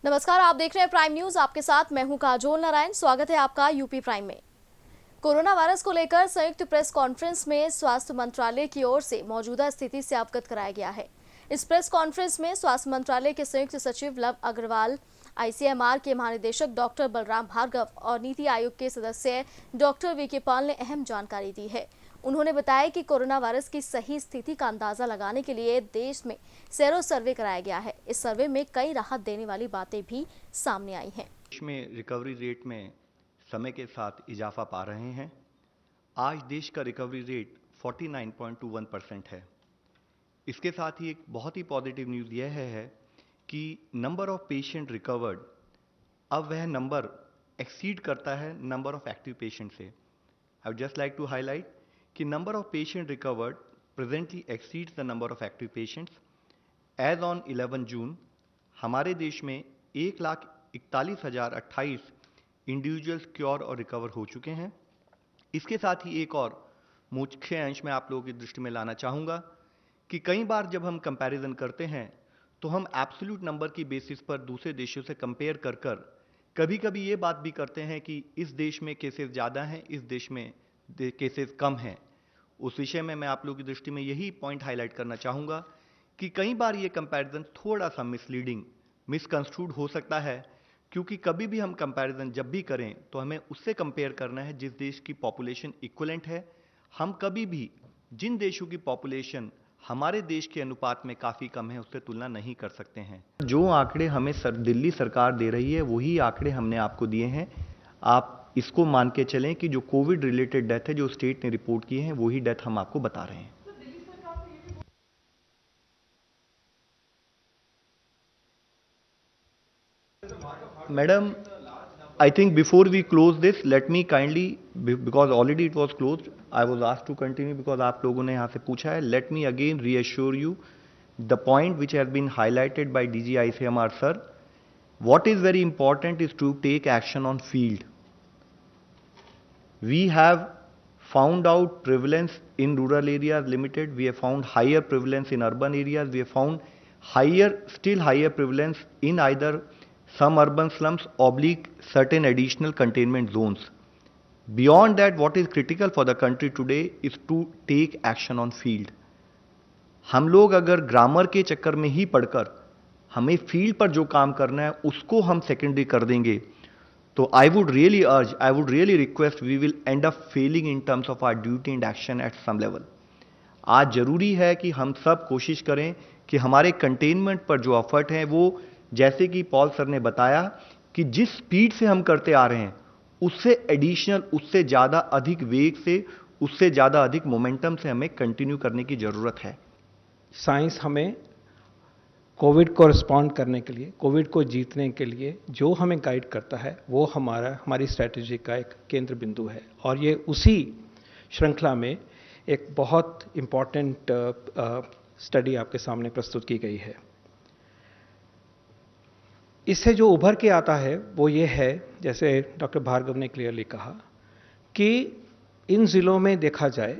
नमस्कार, आप देख रहे हैं प्राइम न्यूज। आपके साथ मैं हूं काजोल नारायण। स्वागत है आपका यूपी प्राइम में। कोरोना वायरस को लेकर संयुक्त प्रेस कॉन्फ्रेंस में स्वास्थ्य मंत्रालय की ओर से मौजूदा स्थिति से अवगत कराया गया है। इस प्रेस कॉन्फ्रेंस में स्वास्थ्य मंत्रालय के संयुक्त सचिव लव अग्रवाल, आईसीएमआर के महानिदेशक डॉक्टर बलराम भार्गव और नीति आयोग के सदस्य डॉक्टर वीके पॉल ने अहम जानकारी दी है। उन्होंने बताया कि कोरोना वायरस की सही स्थिति का अंदाजा लगाने के लिए देश में सेरो सर्वे कराया गया है। इस सर्वे में कई राहत देने वाली बातें भी सामने आई हैं। देश में रिकवरी रेट में समय के साथ इजाफा पा रहे हैं। आज देश का रिकवरी रेट 49.21% है। इसके साथ ही एक बहुत ही पॉजिटिव न्यूज़ यह है कि नंबर ऑफ पेशेंट रिकवर्ड, अब वह नंबर एक्सीड करता है नंबर ऑफ एक्टिव पेशेंट से। I would just like to highlight कि number of patient recovered presently exceeds the number of active patients. As on 11 June हमारे देश में 1,41,028 इंडिविजुअल्स क्योर और रिकवर हो चुके हैं। इसके साथ ही एक और मुख्य अंश मैं आप लोगों की दृष्टि में लाना चाहूँगा कि कई बार जब हम कंपैरिजन करते हैं तो हम एब्सोल्यूट नंबर की बेसिस पर दूसरे देशों से कंपेयर कर कर कभी कभी ये बात भी करते हैं कि इस देश में केसेस ज़्यादा हैं, इस देश में केसेस कम हैं। उस विषय में मैं आप लोगों की दृष्टि में यही पॉइंट हाईलाइट करना चाहूँगा कि कई बार ये कंपैरिजन थोड़ा सा मिसलीडिंग, मिसकंस्ट्रूड हो सकता है, क्योंकि कभी भी हम कंपैरिजन जब भी करें तो हमें उससे कंपेयर करना है जिस देश की पॉपुलेशन इक्विवेलेंट है। हम कभी भी जिन देशों की पॉपुलेशन हमारे देश के अनुपात में काफ़ी कम है उससे तुलना नहीं कर सकते हैं। जो आंकड़े हमें दिल्ली सरकार दे रही है वही आंकड़े हमने आपको दिए हैं। आप इसको मान के चलें कि जो कोविड रिलेटेड डेथ है जो स्टेट ने रिपोर्ट किए हैं वही डेथ हम आपको बता रहे हैं। Madam, I think before we close this, let me kindly, because already it was closed, I was asked to continue because आप लोगों ने यहाँ से पूछा है. Let me again reassure you the point which has been highlighted by DG ICMR sir. What is very important is to take action on field. We have found out prevalence in rural areas limited. We have found higher prevalence in urban areas. We have found still higher prevalence in either some urban slums oblique certain additional containment zones. Beyond that, what is critical for the country today is to take action on field. हम लोग अगर grammar के चक्कर में ही पढ़कर हमें field पर जो काम करना है उसको हम सेकेंडरी कर देंगे तो I would really request we will end up failing in terms of our duty and action at some level. आज जरूरी है कि हम सब कोशिश करें कि हमारे कंटेनमेंट पर जो एफर्ट है वो जैसे कि पॉल सर ने बताया कि जिस स्पीड से हम करते आ रहे हैं उससे एडिशनल, उससे ज़्यादा अधिक वेग से, उससे ज़्यादा अधिक मोमेंटम से हमें कंटिन्यू करने की ज़रूरत है। साइंस हमें कोविड को रिस्पॉन्ड करने के लिए, कोविड को जीतने के लिए जो हमें गाइड करता है वो हमारी स्ट्रैटेजी का एक केंद्र बिंदु है और ये उसी श्रृंखला में एक बहुत इम्पॉर्टेंट स्टडी आपके सामने प्रस्तुत की गई है। इससे जो उभर के आता है वो ये है, जैसे डॉक्टर भार्गव ने क्लियरली कहा कि इन जिलों में देखा जाए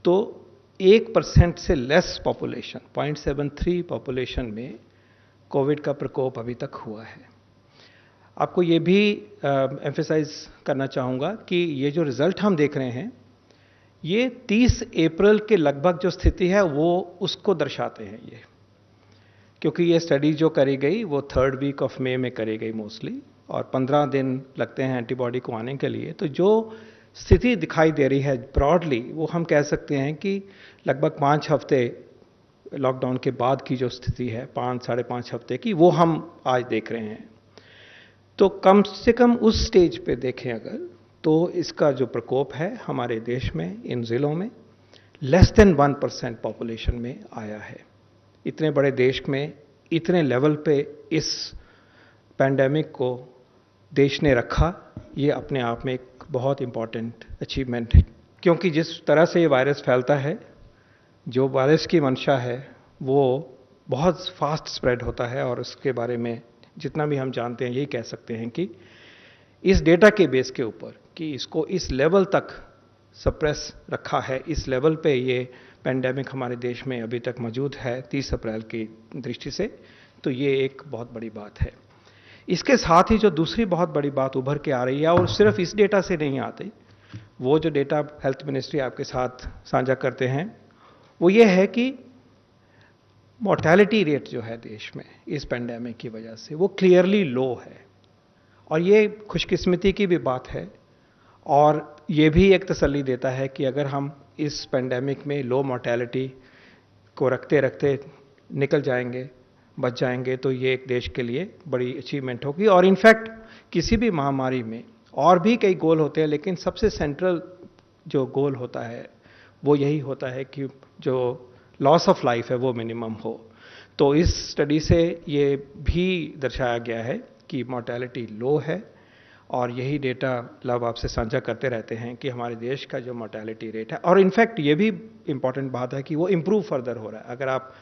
तो 1% से लेस पॉपुलेशन, 0.73 पॉपुलेशन में कोविड का प्रकोप अभी तक हुआ है। आपको ये भी एम्फेसाइज करना चाहूँगा कि ये जो रिजल्ट हम देख रहे हैं ये 30 अप्रैल के लगभग जो स्थिति है वो उसको दर्शाते हैं ये, क्योंकि ये स्टडी जो करी गई वो 3rd वीक ऑफ मई में करी गई मोस्टली और 15 दिन लगते हैं एंटीबॉडी को आने के लिए। तो जो स्थिति दिखाई दे रही है ब्रॉडली वो हम कह सकते हैं कि लगभग 5 हफ्ते लॉकडाउन के बाद की जो स्थिति है, 5 साढ़े 5 हफ्ते की, वो हम आज देख रहे हैं। तो कम से कम उस स्टेज पे देखें अगर तो इसका जो प्रकोप है हमारे देश में इन जिलों में लेस देन 1% पॉपुलेशन में आया है। इतने बड़े देश में इतने लेवल पे इस पैंडेमिक को देश ने रखा, ये अपने आप में एक बहुत इम्पॉर्टेंट अचीवमेंट है, क्योंकि जिस तरह से ये वायरस फैलता है, जो वायरस की मंशा है वो बहुत फास्ट स्प्रेड होता है और उसके बारे में जितना भी हम जानते हैं यही कह सकते हैं कि इस डेटा के बेस के ऊपर कि इसको इस लेवल तक सप्रेस रखा है, इस लेवल पे ये पेंडेमिक हमारे देश में अभी तक मौजूद है 30 अप्रैल की दृष्टि से, तो ये एक बहुत बड़ी बात है। इसके साथ ही जो दूसरी बहुत बड़ी बात उभर के आ रही है, और सिर्फ इस डेटा से नहीं आती, वो जो डेटा हेल्थ मिनिस्ट्री आपके साथ साझा करते हैं, वो ये है कि मोर्टेलिटी रेट जो है देश में इस पेंडेमिक की वजह से वो क्लियरली लो है। और ये खुशकिस्मती की भी बात है, और ये भी एक तसल्ली देता है कि अगर हम इस पेंडेमिक में लो मोर्टेलिटी को रखते रखते निकल जाएंगे, बच जाएंगे, तो ये एक देश के लिए बड़ी अचीवमेंट होगी। और इनफैक्ट किसी भी महामारी में और भी कई गोल होते हैं, लेकिन सबसे सेंट्रल जो गोल होता है वो यही होता है कि जो लॉस ऑफ लाइफ है वो मिनिमम हो। तो इस स्टडी से ये भी दर्शाया गया है कि मोर्टेलिटी लो है, और यही डेटा लव आपसे साझा करते रहते हैं कि हमारे देश का जो मोर्टेलिटी रेट है, और इनफैक्ट ये भी इंपॉर्टेंट बात है कि वो इम्प्रूव फर्दर हो रहा है। अगर आप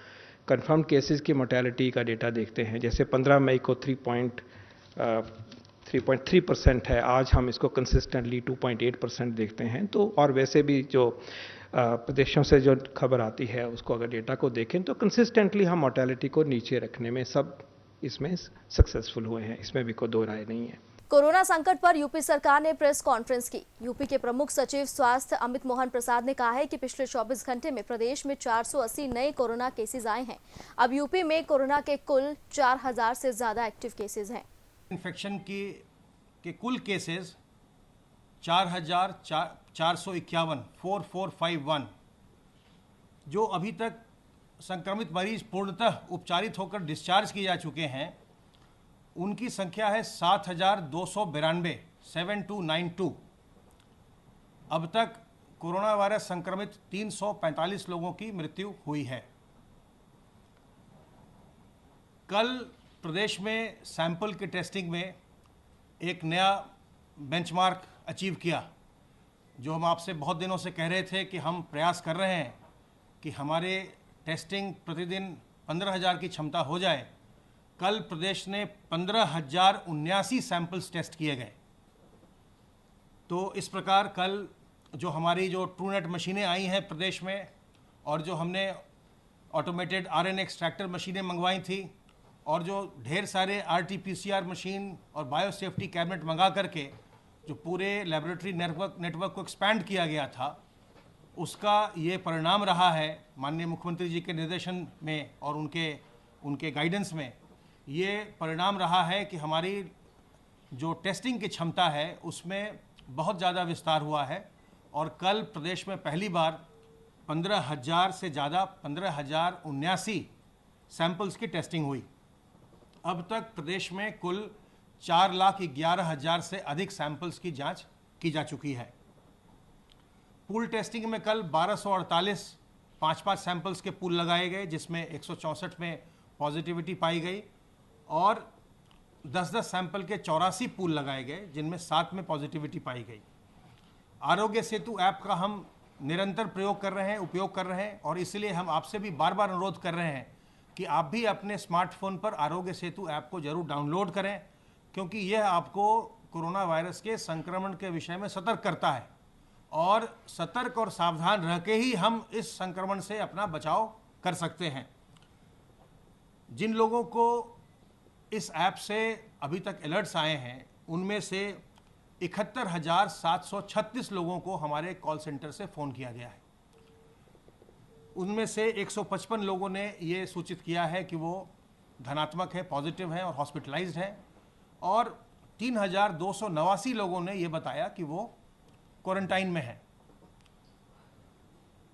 कंफर्म्ड केसेस की मोर्टेलिटी का डेटा देखते हैं, जैसे 15 मई को 3.3% है, आज हम इसको कंसिस्टेंटली 2.8% देखते हैं। तो और वैसे भी जो प्रदेशों से जो खबर आती है उसको अगर डेटा को देखें तो कंसिस्टेंटली हम मोर्टेलिटी को नीचे रखने में सब इसमें सक्सेसफुल हुए हैं, इसमें भी कोई दो राय नहीं है। कोरोना संकट पर यूपी सरकार ने प्रेस कॉन्फ्रेंस की। यूपी के प्रमुख सचिव स्वास्थ्य अमित मोहन प्रसाद ने कहा है कि पिछले 24 घंटे में प्रदेश में 480 नए कोरोना केसेस आए हैं। अब यूपी में कोरोना के कुल 4000 से ज्यादा एक्टिव केसेस हैं। इन्फेक्शन के कुल केसेस 4451 जो अभी तक संक्रमित मरीज पूर्णतः उपचारित होकर डिस्चार्ज किए जा चुके हैं, उनकी संख्या है 7292 अब तक कोरोना वायरस संक्रमित 345 लोगों की मृत्यु हुई है। कल प्रदेश में सैंपल की टेस्टिंग में एक नया बेंचमार्क अचीव किया, जो हम आपसे बहुत दिनों से कह रहे थे कि हम प्रयास कर रहे हैं कि हमारे टेस्टिंग प्रतिदिन 15,000 की क्षमता हो जाए। कल प्रदेश ने 15,079 सैंपल्स टेस्ट किए गए। तो इस प्रकार कल जो हमारी जो ट्रूनेट मशीनें आई हैं प्रदेश में, और जो हमने ऑटोमेटेड RNA एक्सट्रैक्टर मशीनें मंगवाई थी, और जो ढेर सारे RT-PCR मशीन और बायोसेफ्टी कैबिनेट मंगा करके जो पूरे लेबोरेटरी नेटवर्क को एक्सपैंड किया गया था, उसका ये परिणाम रहा है। माननीय मुख्यमंत्री जी के निर्देशन में और उनके गाइडेंस में ये परिणाम रहा है कि हमारी जो टेस्टिंग की क्षमता है उसमें बहुत ज़्यादा विस्तार हुआ है। और कल प्रदेश में पहली बार 15,000 से ज़्यादा 15,079 सैंपल्स की टेस्टिंग हुई। अब तक प्रदेश में कुल 4,11,000 से अधिक सैंपल्स की जांच की जा चुकी है। पूल टेस्टिंग में कल 1248 5-5 सैंपल्स के पूल लगाए गए, जिसमें 164 में पॉजिटिविटी पाई गई, और 10-10 सैंपल के 84 पूल लगाए गए, जिनमें 7 में पॉजिटिविटी पाई गई। आरोग्य सेतु ऐप का हम निरंतर उपयोग कर रहे हैं, और इसलिए हम आपसे भी बार बार अनुरोध कर रहे हैं कि आप भी अपने स्मार्टफोन पर आरोग्य सेतु ऐप को जरूर डाउनलोड करें, क्योंकि यह आपको कोरोना वायरस के संक्रमण के विषय में सतर्क करता है, और सतर्क और सावधान रह के ही हम इस संक्रमण से अपना बचाव कर सकते हैं। जिन लोगों को इस ऐप से अभी तक अलर्ट्स आए हैं, उनमें से 71,736 लोगों को हमारे कॉल सेंटर से फ़ोन किया गया है। उनमें से 155 लोगों ने ये सूचित किया है कि वो धनात्मक है, पॉजिटिव है और हॉस्पिटलाइज्ड है, और 3,289 लोगों ने ये बताया कि वो क्वारंटाइन में है।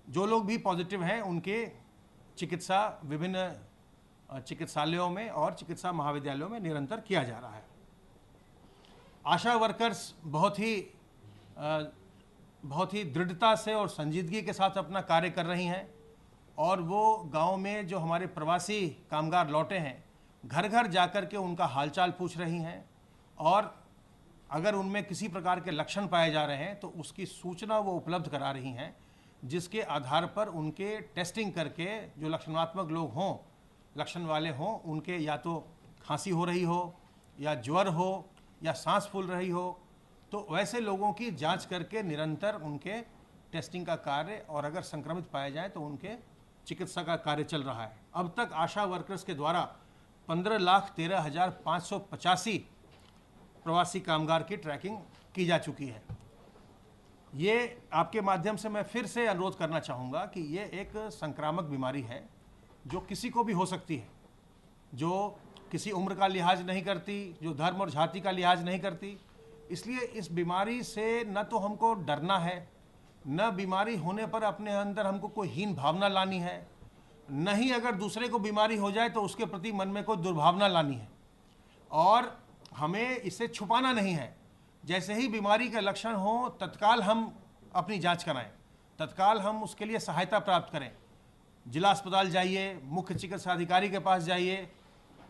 जो लोग भी पॉजिटिव हैं उनके चिकित्सा विभिन्न चिकित्सालयों में और चिकित्सा महाविद्यालयों में निरंतर किया जा रहा है। आशा वर्कर्स बहुत ही दृढ़ता से और संजीदगी के साथ अपना कार्य कर रही हैं, और वो गांव में जो हमारे प्रवासी कामगार लौटे हैं, घर घर जाकर के उनका हालचाल पूछ रही हैं, और अगर उनमें किसी प्रकार के लक्षण पाए जा रहे हैं तो उसकी सूचना वो उपलब्ध करा रही हैं, जिसके आधार पर उनके टेस्टिंग करके जो लक्षणात्मक लोग हों, लक्षण वाले हों, उनके या तो खांसी हो रही हो, या ज्वर हो, या सांस फूल रही हो, तो वैसे लोगों की जांच करके निरंतर उनके टेस्टिंग का कार्य, और अगर संक्रमित पाए जाए तो उनके चिकित्सा का कार्य चल रहा है। अब तक आशा वर्कर्स के द्वारा 15,13,585 प्रवासी कामगार की ट्रैकिंग की जा चुकी है। ये आपके माध्यम से मैं फिर से अनुरोध करना चाहूँगा कि ये एक संक्रामक बीमारी है जो किसी को भी हो सकती है, जो किसी उम्र का लिहाज नहीं करती, जो धर्म और जाति का लिहाज नहीं करती। इसलिए इस बीमारी से न तो हमको डरना है, न बीमारी होने पर अपने अंदर हमको कोई हीन भावना लानी है, न ही अगर दूसरे को बीमारी हो जाए तो उसके प्रति मन में कोई दुर्भावना लानी है। और हमें इसे छुपाना नहीं है। जैसे ही बीमारी के लक्षण हो तत्काल हम अपनी जांच कराएं, तत्काल हम उसके लिए सहायता प्राप्त करें। जिला अस्पताल जाइए, मुख्य चिकित्सा अधिकारी के पास जाइए,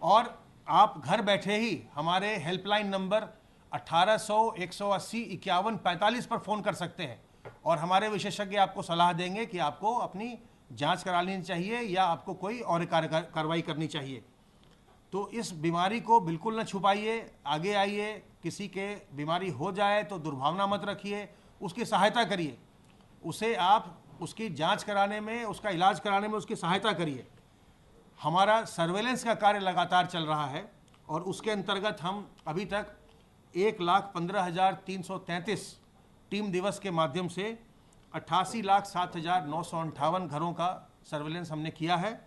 और आप घर बैठे ही हमारे हेल्पलाइन नंबर 1800 180 51 45 पर फ़ोन कर सकते हैं और हमारे विशेषज्ञ आपको सलाह देंगे कि आपको अपनी जांच करा लेनी चाहिए या आपको कोई और कार्रवाई करनी चाहिए। तो इस बीमारी को बिल्कुल न छुपाइए, आगे आइए। किसी के बीमारी हो जाए तो दुर्भावना मत रखिए, उसकी सहायता करिए, उसे आप उसकी जांच कराने में, उसका इलाज कराने में उसकी सहायता करिए। हमारा सर्वेलेंस का कार्य लगातार चल रहा है और उसके अंतर्गत हम अभी तक 1,15,333 टीम दिवस के माध्यम से 88,07,958 घरों का सर्वेलेंस हमने किया है,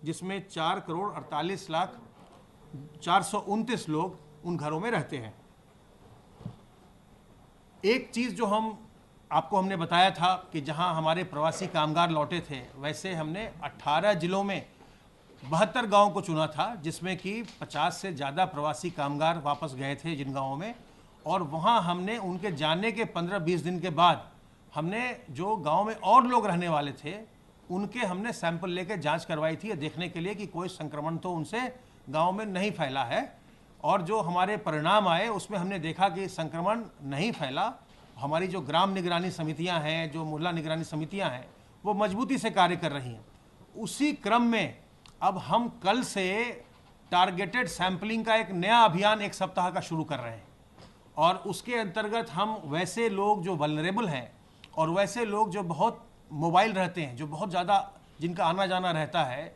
जिसमें 4,48,429 लोग उन घरों में रहते हैं। एक चीज़ जो हमने बताया था कि जहां हमारे प्रवासी कामगार लौटे थे, वैसे हमने 18 जिलों में 72 गांवों को चुना था, जिसमें कि 50 से ज़्यादा प्रवासी कामगार वापस गए थे जिन गांवों में, और वहां हमने उनके जाने के 15-20 दिन के बाद हमने जो गांव में और लोग रहने वाले थे उनके हमने सैंपल लेकर जांच करवाई थी, देखने के लिए कि कोई संक्रमण तो उनसे गांव में नहीं फैला है। और जो हमारे परिणाम आए उसमें हमने देखा कि संक्रमण नहीं फैला। हमारी जो ग्राम निगरानी समितियां हैं, जो मोहल्ला निगरानी समितियां हैं, वो मजबूती से कार्य कर रही हैं। उसी क्रम में अब हम कल से टारगेटेड सैंपलिंग का एक नया अभियान 1 सप्ताह का शुरू कर रहे हैं, और उसके अंतर्गत हम वैसे लोग जो वल्नरेबल हैं और वैसे लोग जो बहुत मोबाइल रहते हैं, जो बहुत ज़्यादा जिनका आना जाना रहता है,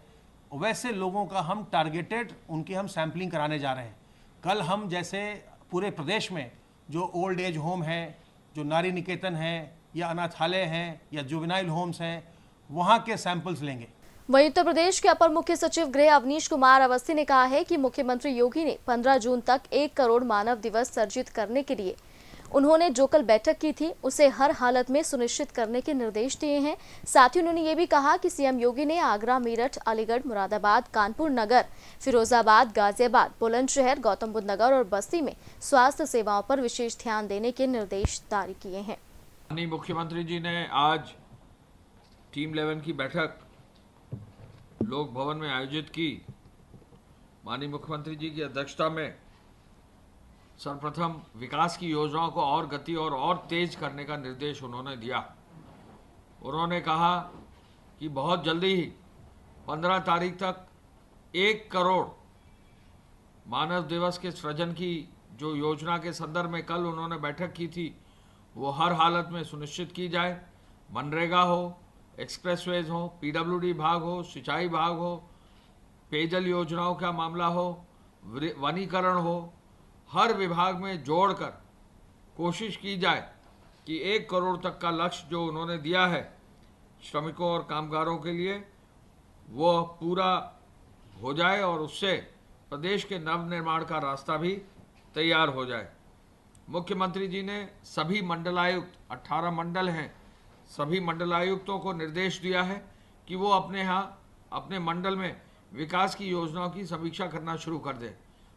वैसे लोगों का हम टारगेटेड उनकी हम सैंपलिंग कराने जा रहे हैं। कल हम जैसे पूरे प्रदेश में जो ओल्ड एज होम है, जो नारी निकेतन है, या अनाथालय हैं, या जुवेनाइल होम्स हैं, वहाँ के सैंपल्स लेंगे। वहीं उत्तर प्रदेश के अपर मुख्य सचिव गृह अवनीश कुमार अवस्थी ने कहा है कि मुख्यमंत्री योगी ने 15 जून तक 1 करोड़ मानव दिवस सर्जित करने के लिए उन्होंने जो कल बैठक की थी उसे हर हालत में सुनिश्चित करने के निर्देश दिए हैं। साथ ही उन्होंने ये भी कहा कि सीएम योगी ने आगरा, मेरठ, अलीगढ़, मुरादाबाद, कानपुर नगर, फिरोजाबाद, गाजियाबाद, बुलंदशहर, गौतम बुद्ध नगर और बस्ती में स्वास्थ्य सेवाओं पर विशेष ध्यान देने के निर्देश जारी किए हैं। माननीय मुख्यमंत्री जी ने आज टीम 11 की बैठक लोक भवन में आयोजित की। माननीय मुख्यमंत्री जी की अध्यक्षता में सर्वप्रथम विकास की योजनाओं को और गति और तेज करने का निर्देश उन्होंने दिया। उन्होंने कहा कि बहुत जल्दी ही 15 तारीख तक 1 करोड़ मानव दिवस के सृजन की जो योजना के संदर्भ में कल उन्होंने बैठक की थी, वो हर हालत में सुनिश्चित की जाए। मनरेगा हो, एक्सप्रेसवेज हो, पीडब्ल्यूडी विभाग हो, सिंचाई विभाग हो, पेयजल योजनाओं का मामला हो, वनीकरण हो, हर विभाग में जोड़कर कोशिश की जाए कि 1 करोड़ तक का लक्ष्य जो उन्होंने दिया है श्रमिकों और कामगारों के लिए, वो पूरा हो जाए और उससे प्रदेश के नवनिर्माण का रास्ता भी तैयार हो जाए। मुख्यमंत्री जी ने सभी मंडलायुक्त, 18 मंडल हैं, सभी मंडलायुक्तों को निर्देश दिया है कि वो अपने मंडल में विकास की योजनाओं की समीक्षा करना शुरू कर दें।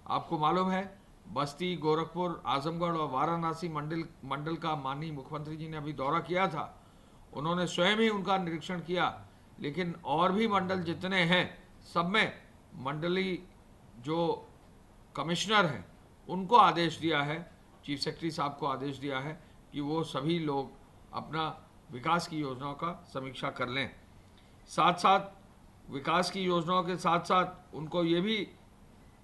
आपको मालूम है बस्ती, गोरखपुर, आजमगढ़ और वाराणसी मंडल का माननीय मुख्यमंत्री जी ने अभी दौरा किया था। उन्होंने स्वयं ही उनका निरीक्षण किया, लेकिन और भी मंडल जितने हैं सब में मंडली जो कमिश्नर हैं उनको आदेश दिया है, चीफ सेक्रेटरी साहब को आदेश दिया है कि वो सभी लोग अपना विकास की योजनाओं का समीक्षा कर लें। साथ साथ विकास की योजनाओं के साथ साथ उनको ये भी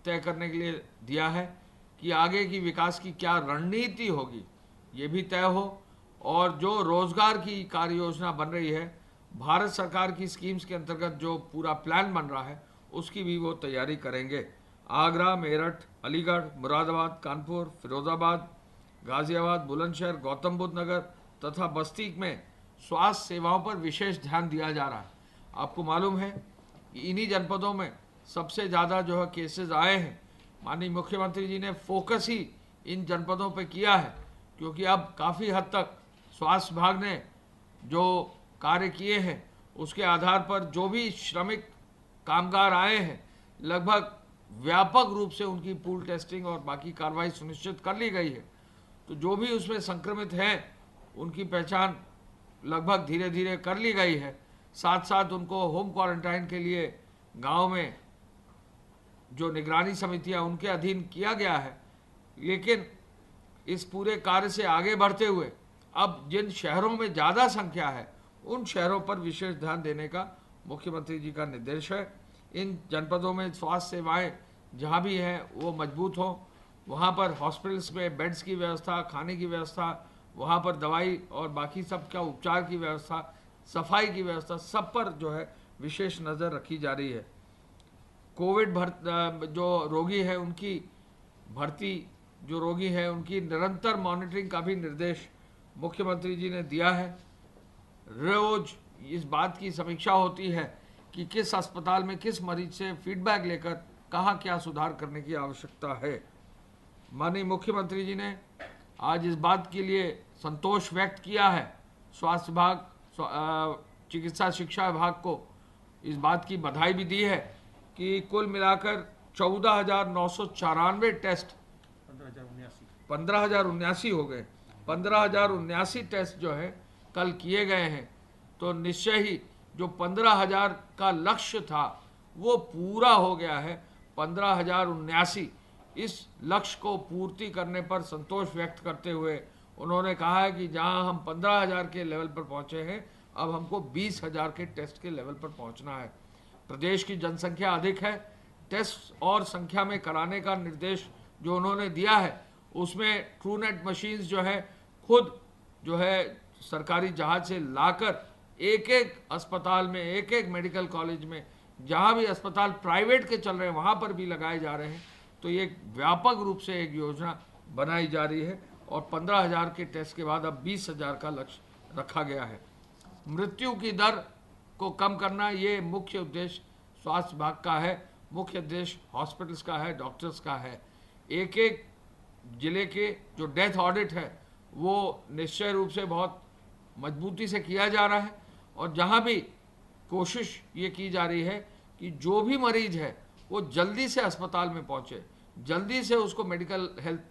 तय करने के लिए दिया है कि आगे की विकास की क्या रणनीति होगी, ये भी तय हो, और जो रोजगार की कार्य योजना बन रही है, भारत सरकार की स्कीम्स के अंतर्गत जो पूरा प्लान बन रहा है, उसकी भी वो तैयारी करेंगे। आगरा, मेरठ, अलीगढ़, मुरादाबाद, कानपुर, फिरोजाबाद, गाजियाबाद, बुलंदशहर, गौतम बुद्ध नगर तथा बस्ती में स्वास्थ्य सेवाओं पर विशेष ध्यान दिया जा रहा है। आपको मालूम है कि इन्हीं जनपदों में सबसे ज़्यादा जो है केसेस आए हैं। माननीय मुख्यमंत्री जी ने फोकस ही इन जनपदों पर किया है, क्योंकि अब काफ़ी हद तक स्वास्थ्य विभाग ने जो कार्य किए हैं उसके आधार पर जो भी श्रमिक कामगार आए हैं, लगभग व्यापक रूप से उनकी पूल टेस्टिंग और बाकी कार्रवाई सुनिश्चित कर ली गई है। तो जो भी उसमें संक्रमित हैं उनकी पहचान लगभग धीरे धीरे कर ली गई है। साथ साथ उनको होम क्वारंटाइन के लिए गांव में जो निगरानी समितियां उनके अधीन किया गया है। लेकिन इस पूरे कार्य से आगे बढ़ते हुए अब जिन शहरों में ज़्यादा संख्या है उन शहरों पर विशेष ध्यान देने का मुख्यमंत्री जी का निर्देश है। इन जनपदों में स्वास्थ्य सेवाएं जहां भी हैं वो मजबूत हों, वहां पर हॉस्पिटल्स में बेड्स की व्यवस्था, खाने की व्यवस्था, वहां पर दवाई और बाकी सब का उपचार की व्यवस्था, सफाई की व्यवस्था, सब पर जो है विशेष नज़र रखी जा रही है। कोविड जो रोगी है उनकी भर्ती, जो रोगी है उनकी निरंतर मॉनिटरिंग का भी निर्देश मुख्यमंत्री जी ने दिया है। रोज इस बात की समीक्षा होती है कि किस अस्पताल में किस मरीज से फीडबैक लेकर कहाँ क्या सुधार करने की आवश्यकता है। माननीय मुख्यमंत्री जी ने आज इस बात के लिए संतोष व्यक्त किया है, स्वास्थ्य विभाग, चिकित्सा शिक्षा विभाग को इस बात की बधाई भी दी है कि कुल मिलाकर 14,994 टेस्ट 15,079 हो गए। 15,079 टेस्ट जो है कल किए गए हैं। तो निश्चय ही जो 15,000 का लक्ष्य था वो पूरा हो गया है। 15,079 इस लक्ष्य को पूर्ति करने पर संतोष व्यक्त करते हुए उन्होंने कहा है कि जहां हम 15,000 के लेवल पर पहुंचे हैं, अब हमको 20,000 के टेस्ट के लेवल पर पहुंचना है। प्रदेश की जनसंख्या अधिक है, टेस्ट और संख्या में कराने का निर्देश जो उन्होंने दिया है उसमें ट्रूनेट मशीन्स जो है खुद जो है सरकारी जहाज से लाकर एक एक अस्पताल में, एक एक मेडिकल कॉलेज में, जहां भी अस्पताल प्राइवेट के चल रहे हैं वहां पर भी लगाए जा रहे हैं। तो ये व्यापक रूप से एक योजना बनाई जा रही है और 15,000 के टेस्ट के बाद अब 20,000 का लक्ष्य रखा गया है। मृत्यु की दर को कम करना ये मुख्य उद्देश्य स्वास्थ्य विभाग का है, मुख्य उद्देश्य हॉस्पिटल्स का है, डॉक्टर्स का है। एक एक जिले के जो डेथ ऑडिट है वो निश्चय रूप से बहुत मजबूती से किया जा रहा है और जहां भी कोशिश ये की जा रही है कि जो भी मरीज है वो जल्दी से अस्पताल में पहुंचे, जल्दी से उसको मेडिकल हेल्प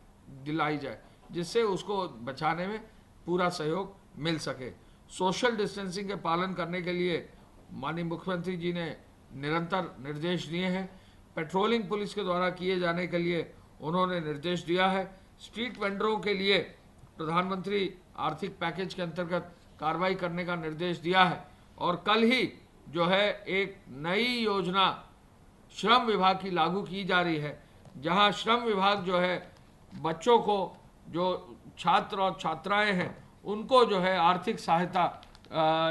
दिलाई जाए, जिससे उसको बचाने में पूरा सहयोग मिल सके। सोशल डिस्टेंसिंग के पालन करने के लिए माननीय मुख्यमंत्री जी ने निरंतर निर्देश दिए हैं। पेट्रोलिंग पुलिस के द्वारा किए जाने के लिए उन्होंने निर्देश दिया है। स्ट्रीट वेंडरों के लिए प्रधानमंत्री आर्थिक पैकेज के अंतर्गत कार्रवाई करने का निर्देश दिया है और कल ही जो है एक नई योजना श्रम विभाग की लागू की जा रही है, जहां श्रम विभाग जो है बच्चों को, जो छात्र और छात्राएं हैं उनको जो है आर्थिक सहायता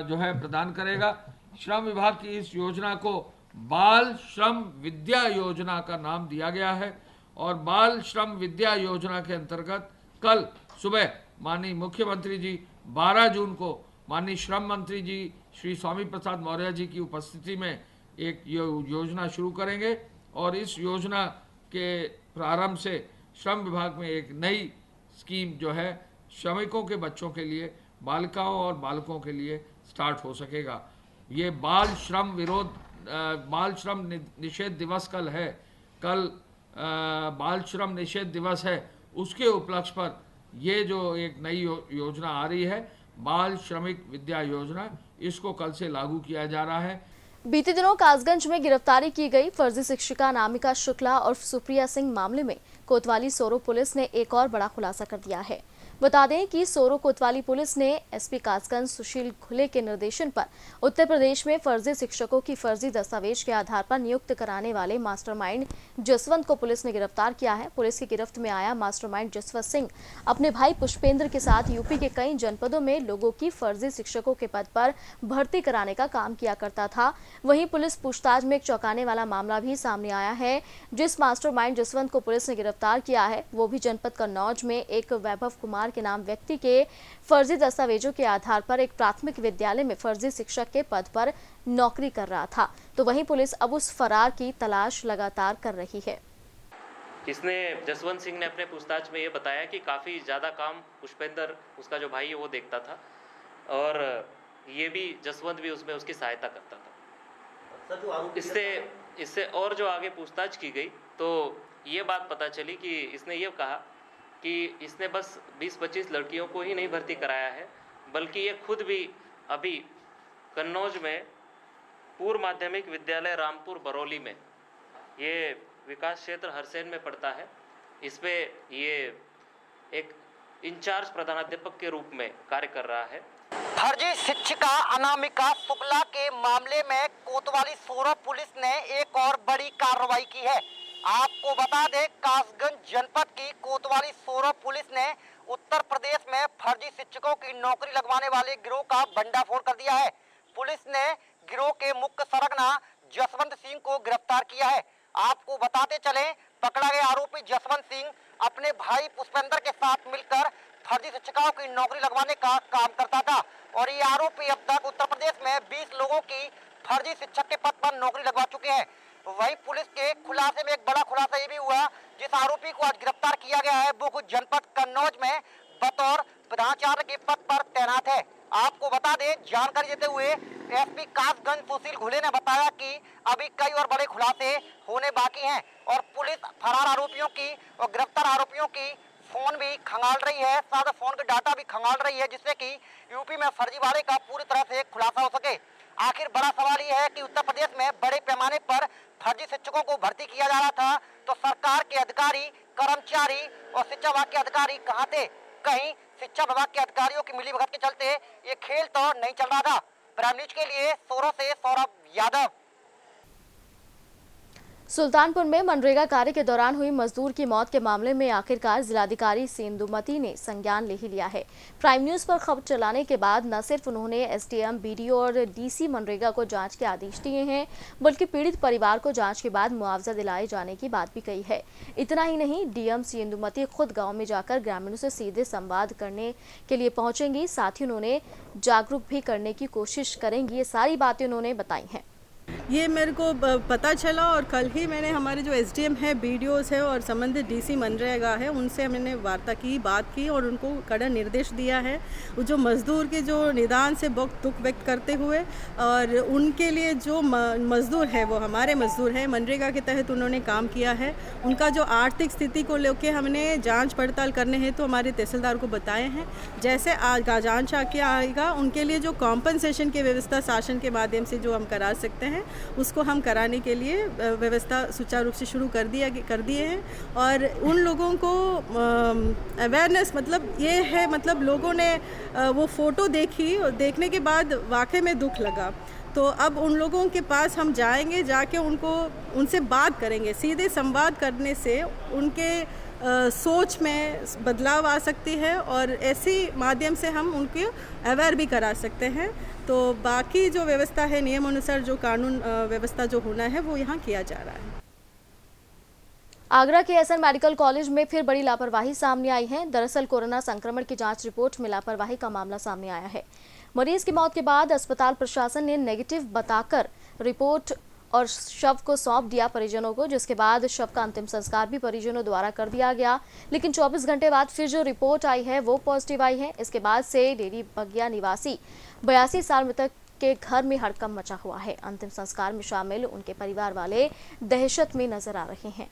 जो है प्रदान करेगा। श्रम विभाग की इस योजना को बाल श्रम विद्या योजना का नाम दिया गया है और बाल श्रम विद्या योजना के अंतर्गत कल सुबह माननीय मुख्यमंत्री जी 12 जून को माननीय श्रम मंत्री जी श्री स्वामी प्रसाद मौर्य जी की उपस्थिति में एक योजना शुरू करेंगे और इस योजना के प्रारंभ से श्रम विभाग में एक नई स्कीम जो है श्रमिकों के बच्चों के लिए, बालिकाओं और बालकों के लिए स्टार्ट हो सकेगा। ये बाल श्रम निषेध दिवस कल है, कल बाल श्रम निषेध दिवस है, उसके उपलक्ष्य पर ये जो एक नई योजना आ रही है बाल श्रमिक विद्या योजना, इसको कल से लागू किया जा रहा है। बीते दिनों कासगंज में गिरफ्तारी की गई फर्जी शिक्षिका अनामिका शुक्ला और सुप्रिया सिंह मामले में कोतवाली सोरो पुलिस ने एक और बड़ा खुलासा कर दिया है। बता दें कि सोरो कोतवाली पुलिस ने एसपी कासगंज सुशील घुले के निर्देशन पर उत्तर प्रदेश में फर्जी शिक्षकों की फर्जी दस्तावेज के आधार पर नियुक्त कराने वाले मास्टरमाइंड जसवंत को पुलिस ने गिरफ्तार किया है। पुलिस की गिरफ्त में आया मास्टरमाइंड जसवंत सिंह अपने भाई पुष्पेंद्र के साथ यूपी के कई जनपदों में लोगों की फर्जी शिक्षकों के पद पर भर्ती कराने का काम किया करता था। वहीं पुलिस पूछताछ में एक चौंकाने वाला मामला भी सामने आया है। जिस मास्टरमाइंड जसवंत को पुलिस ने गिरफ्तार किया है वो भी जनपद कन्नौज में एक वैभव कुमार के नाम व्यक्ति के फर्जी दस्तावेजों के आधार पर एक प्राथमिक विद्यालय में फर्जी शिक्षक के पद पर नौकरी कर रहा था। तो वहीं पुलिस अब उस फरार की तलाश लगातार कर रही है। इसने जसवंत सिंह ने अपने पूछताछ में ये बताया कि काफ़ी ज़्यादा काम पुष्पेंद्र उसका जो भाई है वो देखता था और ये भी जसवंत भी उसमें उसकी सहायता करता था। इससे और जो आगे पूछताछ की गई तो ये बात पता चली कि इसने ये कहा कि इसने बस 20-25 लड़कियों को ही नहीं भर्ती कराया है, बल्कि ये खुद भी अभी कन्नौज में पूर्व माध्यमिक विद्यालय रामपुर बरौली में, ये विकास क्षेत्र हरसैन में पड़ता है, इसमें ये एक इंचार्ज प्रधानाध्यापक के रूप में कार्य कर रहा है। फर्जी शिक्षिका अनामिका शुक्ला के मामले में कोतवाली सोरो पुलिस ने एक और बड़ी कार्रवाई की है। आपको बता दें, कासगंज जनपद की कोतवाली सोरो पुलिस ने उत्तर प्रदेश में फर्जी शिक्षकों की नौकरी लगवाने वाले गिरोह का भंडाफोड़ कर दिया है। पुलिस ने गिरोह के मुख्य सरगना जसवंत सिंह को गिरफ्तार किया है। आपको बताते चलें, पकड़ा गया आरोपी जसवंत सिंह अपने भाई पुष्पेंद्र के साथ मिलकर फर्जी शिक्षिकाओं की नौकरी लगवाने का काम करता था और ये आरोपी अब तक उत्तर प्रदेश में 20 लोगों की फर्जी शिक्षक के पद पर नौकरी लगवा चुके हैं। वहीं पुलिस के खुलासे में एक बड़ा खुलासा ये भी हुआ, जिस आरोपी को आज गिरफ्तार किया गया है वो खुद जनपद कन्नौज में बतौर प्रधानाचार्य के पद पर तैनात है। आपको बता दें, जानकारी देते हुए एसपी कासगंज सुशील घुले ने बताया कि अभी कई और बड़े खुलासे होने बाकी हैं और पुलिस फरार आरोपियों की और गिरफ्तार आरोपियों की फोन भी खंगाल रही है, साथ फोन के डाटा भी खंगाल रही है, जिससे कि यूपी में फर्जीवाड़े का पूरी तरह से खुलासा हो सके। आखिर बड़ा सवाल यह है कि उत्तर प्रदेश में बड़े पैमाने पर फर्जी शिक्षकों को भर्ती किया जा रहा था, तो सरकार के अधिकारी, कर्मचारी और शिक्षा विभाग के अधिकारी कहाँ थे? कहीं शिक्षा विभाग के अधिकारियों की मिलीभगत के चलते ये खेल तो नहीं चल रहा था। प्राइम न्यूज के लिए सोरो से सौरभ यादव। सुल्तानपुर में मनरेगा कार्य के दौरान हुई मजदूर की मौत के मामले में आखिरकार जिलाधिकारी सेंदुमती ने संज्ञान ले ही लिया है। प्राइम न्यूज पर खबर चलाने के बाद न सिर्फ उन्होंने एसडीएम, बीडीओ और डीसी मनरेगा को जांच के आदेश दिए हैं, बल्कि पीड़ित परिवार को जांच के बाद मुआवजा दिलाए जाने की बात भी कही है। इतना ही नहीं, डीएम सेंदुमती खुद गाँव में जाकर ग्रामीणों से सीधे संवाद करने के लिए पहुंचेंगी, साथ ही उन्होंने जागरूक भी करने की कोशिश करेंगी। ये सारी बातें उन्होंने बताई हैं। ये मेरे को पता चला और कल ही मैंने हमारे जो एसडीएम है, बीडीओस है और संबंधित डीसी मनरेगा है, उनसे मैंने वार्ता की, बात की और उनको कड़ा निर्देश दिया है। वो जो मज़दूर के जो निदान से दुख व्यक्त करते हुए और उनके लिए जो मज़दूर है वो हमारे मज़दूर हैं, मनरेगा के तहत उन्होंने काम किया है। उनका जो आर्थिक स्थिति को लेकर हमने जाँच पड़ताल करने हेतु तो हमारे तहसीलदार को बताए हैं। जैसे आज जाँच आके आएगा, उनके लिए जो कॉम्पनसेशन की व्यवस्था शासन के माध्यम से जो हम करा सकते हैं उसको हम कराने के लिए व्यवस्था सुचारू रूप से शुरू कर दिए हैं। और उन लोगों को अवेयरनेस मतलब ये है, मतलब लोगों ने वो फ़ोटो देखी और देखने के बाद वाकई में दुख लगा। तो अब उन लोगों के पास हम जाएंगे, जाके उनसे बात करेंगे। सीधे संवाद करने से उनके सोच में बदलाव आ सकती है और ऐसी माध्यम से हम उनके अवेयर भी करा सकते हैं। तो बाकी जो व्यवस्था है, नियम अनुसार जो कानून व्यवस्था जो होना है वो यहाँ किया जा रहा है। आगरा के एसएन मेडिकल कॉलेज में फिर बड़ी लापरवाही सामने आई है। दरअसल कोरोना संक्रमण की जांच रिपोर्ट में लापरवाही का मामला सामने आया है। मरीज की मौत के बाद अस्पताल प्रशासन ने नेगेटिव बताकर रिपोर्ट और शव को सौंप दिया परिजनों को, जिसके बाद शव का अंतिम संस्कार भी परिजनों द्वारा कर दिया गया। लेकिन 24 घंटे बाद फिर जो रिपोर्ट आई है वो पॉजिटिव आई है। इसके बाद से डेरी बगिया निवासी 82 साल मृतक के घर में हड़कंप मचा हुआ है। अंतिम संस्कार में शामिल उनके परिवार वाले दहशत में नजर आ रहे हैं।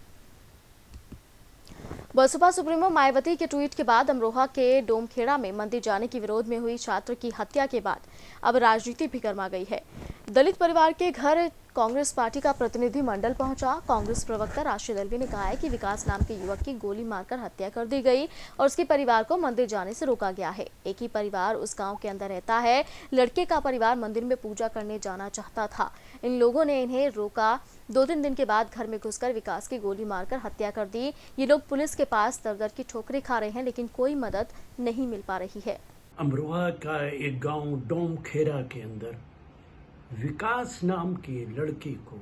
बसपा सुप्रीमो मायावती के ट्वीट के बाद अमरोहा के डोमखेड़ा में मंदिर जाने के विरोध में हुई छात्र की हत्या के बाद अब राजनीति भी गर्मा गई है। दलित परिवार के घर कांग्रेस पार्टी का प्रतिनिधि मंडल पहुंचा। कांग्रेस प्रवक्ता राशिद अलवी ने कहा है कि विकास नाम के युवक की गोली मारकर हत्या कर दी गई और उसके परिवार को मंदिर जाने से रोका गया है। एक ही परिवार उस गांव के अंदर रहता है। लड़के का परिवार मंदिर में पूजा करने जाना चाहता था। इन लोगों ने इन्हें रोका। 2-3 दिन के बाद घर में घुसकर विकास की गोली मारकर हत्या कर दी। ये लोग पुलिस के पास दर-दर की ठोकरें खा रहे हैं, लेकिन कोई मदद नहीं मिल पा रही है। अमरोहा का एक गांव डोम खेरा के अंदर विकास नाम के लड़के को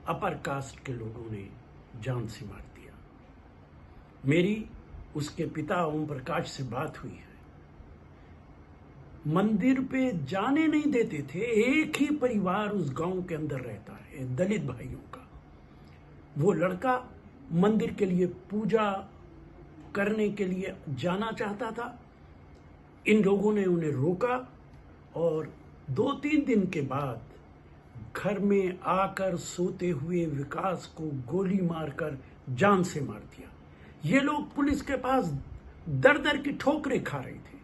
अपर कास्ट के लोगों ने जान से मार दिया। मेरी उसके पिता ओम प्रकाश से बात हुई है। मंदिर पे जाने नहीं देते थे। एक ही परिवार उस गांव के अंदर रहता है, दलित भाइयों का। वो लड़का मंदिर के लिए पूजा करने के लिए जाना चाहता था। इन लोगों ने उन्हें रोका और 2-3 दिन के बाद घर में आकर सोते हुए विकास को गोली मारकर जान से मार दिया। ये लोग पुलिस के पास दर-दर की ठोकरें खा रहे थे।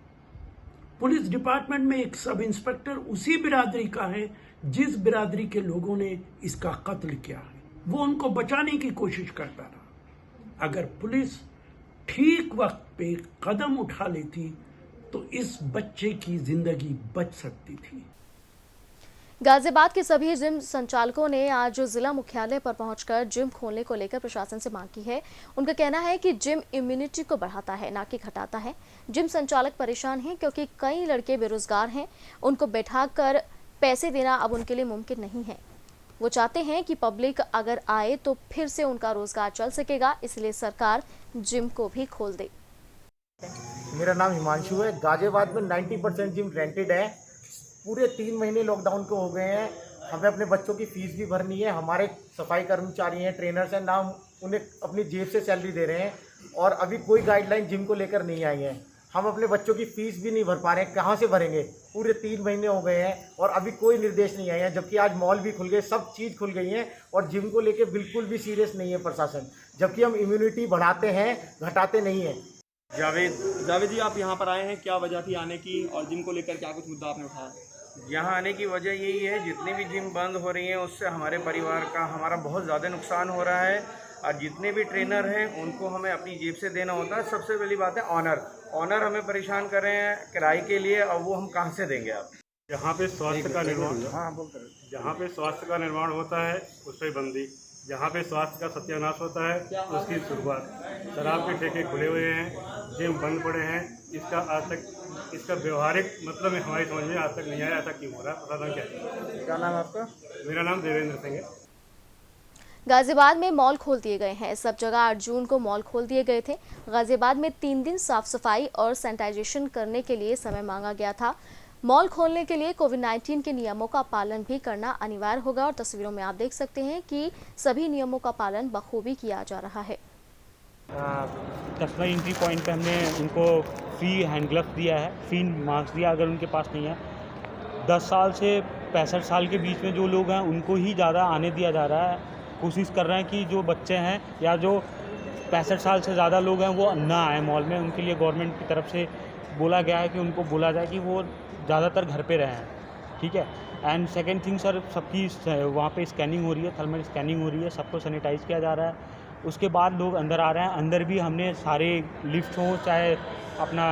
पुलिस डिपार्टमेंट में एक सब इंस्पेक्टर उसी बिरादरी का है जिस बिरादरी के लोगों ने इसका कत्ल किया है। वो उनको बचाने की कोशिश करता रहा। अगर पुलिस ठीक वक्त पे कदम उठा लेती तो इस बच्चे की जिंदगी बच सकती थी। गाजियाबाद के सभी जिम संचालकों ने आज जिला मुख्यालय पर पहुंचकर जिम खोलने को लेकर प्रशासन से मांग की है। उनका कहना है कि जिम इम्यूनिटी को बढ़ाता है, ना कि घटाता है। जिम संचालक परेशान हैं क्योंकि कई लड़के बेरोजगार हैं। उनको बैठाकर पैसे देना अब उनके लिए मुमकिन नहीं है। वो चाहते हैं कि पब्लिक अगर आए तो फिर से उनका रोजगार चल सकेगा, इसलिए सरकार जिम को भी खोल दे। मेरा नाम हिमांशु है। गाजियाबाद में 90% जिम रेंटेड है। पूरे 3 महीने लॉकडाउन के हो गए हैं। हमें अपने बच्चों की फीस भी भरनी है। हमारे सफाई कर्मचारी हैं, ट्रेनर्स हैं, ना उन्हें अपनी जेब से सैलरी दे रहे हैं और अभी कोई गाइडलाइन जिम को लेकर नहीं आई है। हम अपने बच्चों की फीस भी नहीं भर पा रहे हैं। कहाँ से भरेंगे? पूरे 3 महीने हो गए हैं और अभी कोई निर्देश नहीं आए हैं। जबकि आज मॉल भी खुल गए, सब चीज़ खुल गई है और जिम को लेकर बिल्कुल भी सीरियस नहीं है प्रशासन। जबकि हम इम्यूनिटी बढ़ाते हैं, घटाते नहीं हैं। जावेद जी, आप यहाँ पर आए हैं, क्या वजह थी आने की और जिम को लेकर क्या कुछ मुद्दा आपने उठाया? यहाँ आने की वजह यही है, जितनी भी जिम बंद हो रही हैं उससे हमारे परिवार का हमारा बहुत ज़्यादा नुकसान हो रहा है और जितने भी ट्रेनर हैं उनको हमें अपनी जेब से देना होता है। सबसे पहली बात है ऑनर हमें परेशान कर रहे हैं किराए के लिए, और वो हम कहाँ से देंगे? आप जहाँ पे स्वास्थ्य का निर्माण होता है उस पर बंदी, जहाँ पे स्वास्थ्य का सत्यानाश होता है उसकी शुरुआत। शराब के ठेके खुले हुए हैं, जिम बंद पड़े हैं। इसका आज तक इसका व्यवहारिक मतलब हमारी समझ में आज तक नहीं आया। ऐसा क्यों हो रहा है? प्रशासन क्या नाम है आपका? मेरा नाम देवेंद्र सिंह है। गाजियाबाद में मॉल खोल दिए गए हैं। सब जगह 8 जून को मॉल खोल दिए गए थे। गाजियाबाद में 3 दिन साफ सफाई और सैनिटाइजेशन करने के लिए समय मांगा गया था। मॉल खोलने के लिए कोविड-19 के नियमों का पालन भी करना अनिवार्य होगा और तस्वीरों में आप देख सकते हैं कि सभी नियमों का पालन बखूबी किया जा रहा है। कस्टमर एंट्री पॉइंट पे हमने उनको फ्री हैंड ग्लव्स दिया है, फ्री मास्क दिया अगर उनके पास नहीं है। 10 साल से 65 साल के बीच में जो लोग हैं उनको ही ज़्यादा आने दिया जा रहा है। कोशिश कर रहे हैं कि जो बच्चे हैं या जो 65 साल से ज़्यादा लोग हैं वो ना आए मॉल में। उनके लिए गवर्नमेंट की तरफ से बोला गया है कि उनको बोला जाए कि वो ज़्यादातर घर पे रहें, ठीक है। एंड सेकेंड थिंग सर, सबकी वहाँ पे स्कैनिंग हो रही है, थर्मल स्कैनिंग हो रही है, सबको सैनिटाइज़ किया जा रहा है। उसके बाद लोग अंदर आ रहे हैं। अंदर भी हमने सारे लिफ्ट हो चाहे अपना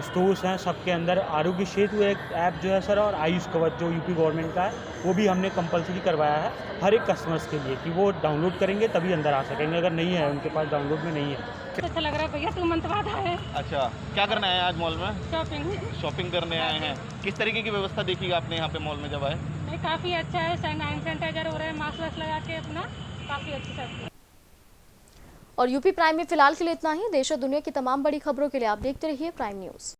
स्टोर्स हैं, सबके अंदर आरोग्य सेतु एक ऐप जो है सर और आयुष कवच जो यूपी गवर्नमेंट का है वो भी हमने कंपलसरी करवाया है हर एक कस्टमर्स के लिए कि वो डाउनलोड करेंगे तभी अंदर आ सकेंगे। अगर नहीं है उनके पास डाउनलोड में नहीं है। अच्छा लग रहा है भैया, 2 मंथ बाद आए। अच्छा, क्या करना है आज मॉल में? शॉपिंग करने आए हैं। किस तरीके की व्यवस्था देखी आपने यहाँ पे मॉल में जब आए? काफ़ी अच्छा है, सैनिटाइजर हो रहा है, मास्क वास्क लगा के अपना काफ़ी अच्छी सब। और यूपी प्राइम में फिलहाल के लिए इतना ही। देश और दुनिया की तमाम बड़ी खबरों के लिए आप देखते रहिए प्राइम न्यूज़।